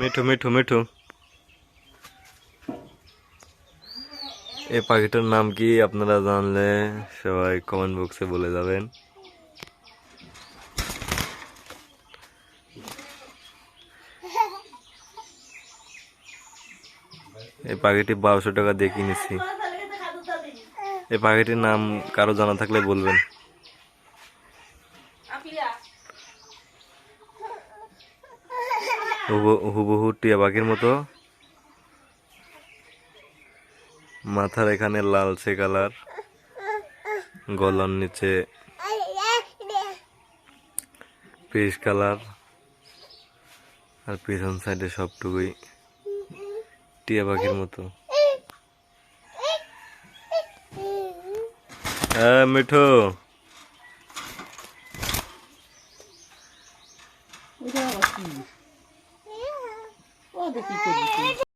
মিঠু মিঠু মিঠু, এই পাখিটার নাম কি আপনারা জানলে সবাই কমেন্ট বক্সে বলে যাবেন। এই পাখিটি 1200 টাকা দিয়ে কিনেছি। এই পাখিটির নাম কারো জানা থাকলে বলবেন। হুবহু টিয়া পাখির মতো, মাথার এখানে লালচে কালার, গলার নিচে পিচ কালার, আর পিছন সাইডে সবটুকুই টিয়া পাখির মতো। হ্যাঁ মিঠু, ও দেখি